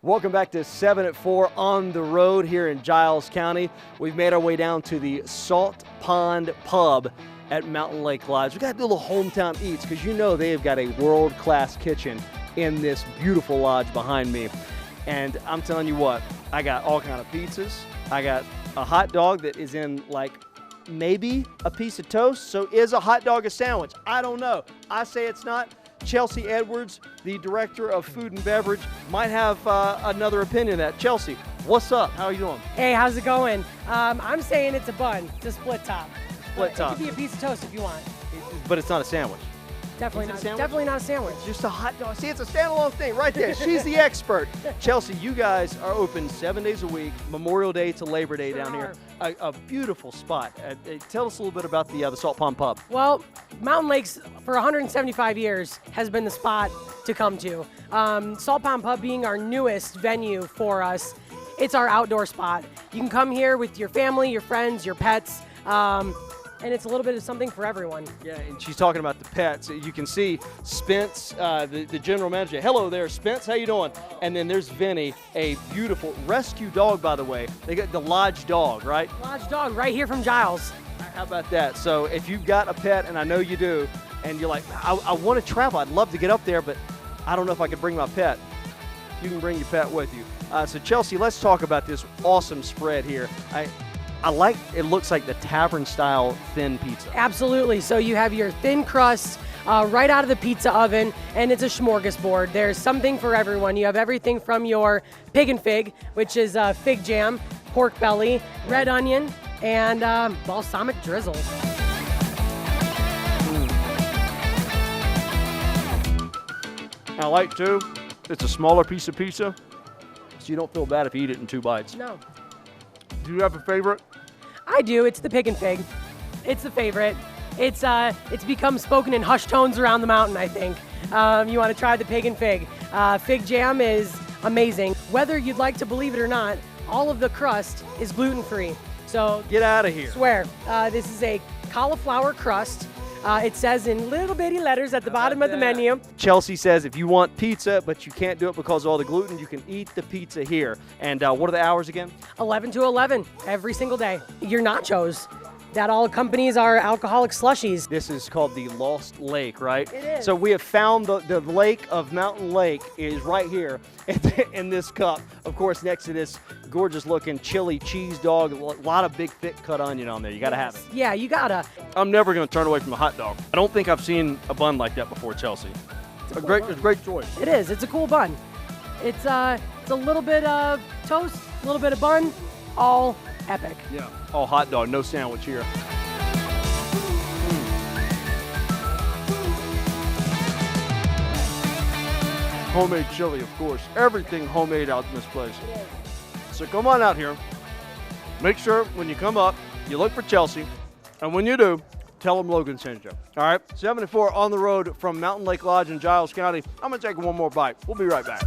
Welcome back to 7 at 4 on the road here in Giles County. We've made our way down to the Salt Pond Pub at Mountain Lake Lodge. We've got to do a little hometown eats because you know they've got a world-class kitchen in this beautiful lodge behind me. And I'm telling you what, I got all kind of pizzas. I got a hot dog that is in like maybe a piece of toast. So is a hot dog a sandwich? I don't know. I say it's not. Chelsea Edwards, the director of food and beverage, might have another opinion of that. Chelsea, what's up? How are you doing? Hey, how's it going? I'm saying it's a bun. It's a split top. Split top. It could be a piece of toast if you want. But it's not a sandwich. Definitely Is it not. a sandwich? Definitely not a sandwich. It's just a hot dog. See, it's a standalone thing right there. She's the expert. Chelsea, you guys are open 7 days a week, Memorial Day to Labor Day down here. A beautiful spot. Tell us a little bit about the Salt Pond Pub. Well, Mountain Lakes for 175 years has been the spot to come to. Salt Pond Pub being our newest venue for us, it's our outdoor spot. You can come here with your family, your friends, your pets. And it's a little bit of something for everyone. Yeah, and she's talking about the pets. You can see Spence, the general manager. Hello there, Spence. How you doing? And then there's Vinny, a beautiful rescue dog, by the way. They got the Lodge dog, right? Lodge dog, right here from Giles. How about that? So if you've got a pet, and I know you do, and you're like, I want to travel. I'd love to get up there, but I don't know if I could bring my pet. You can bring your pet with you. So Chelsea, let's talk about this awesome spread here. I like, it looks like the tavern-style thin pizza. Absolutely. So you have your thin crust right out of the pizza oven, and it's a smorgasbord. There's something for everyone. You have everything from your pig and fig, which is fig jam, pork belly, red onion, and balsamic drizzle. I like, too, it's a smaller piece of pizza, so you don't feel bad if you eat it in 2 bites. No. Do you have a favorite? I do. It's the pig and fig. It's the favorite. It's become spoken in hushed tones around the mountain, I think. You want to try the pig and fig. Fig jam is amazing. Whether you'd like to believe it or not, all of the crust is gluten-free. So get out of here. I swear. This is a cauliflower crust. It says in little bitty letters at the bottom of the menu. Chelsea says if you want pizza, but you can't do it because of all the gluten, you can eat the pizza here. And what are the hours again? 11 to 11 every single day. Your nachos. That all accompanies our alcoholic slushies. This is called the Lost Lake, right? It is. So we have found the lake of Mountain Lake is right here in this cup. Of course, next to this gorgeous looking chili cheese dog, a lot of big thick cut onion on there. You gotta have it. Yeah, you gotta. I'm never gonna turn away from a hot dog. I don't think I've seen a bun like that before, Chelsea. It's a great choice. It is. It's a cool bun. It's a little bit of toast, a little bit of bun, all epic. Yeah. All hot dog, no sandwich here. Homemade chili, of course. Everything homemade out in this place. So come on out here. Make sure when you come up, you look for Chelsea. And when you do, tell them Logan sent you. All right? 7 at 4 on the road from Mountain Lake Lodge in Giles County. I'm going to take one more bite. We'll be right back.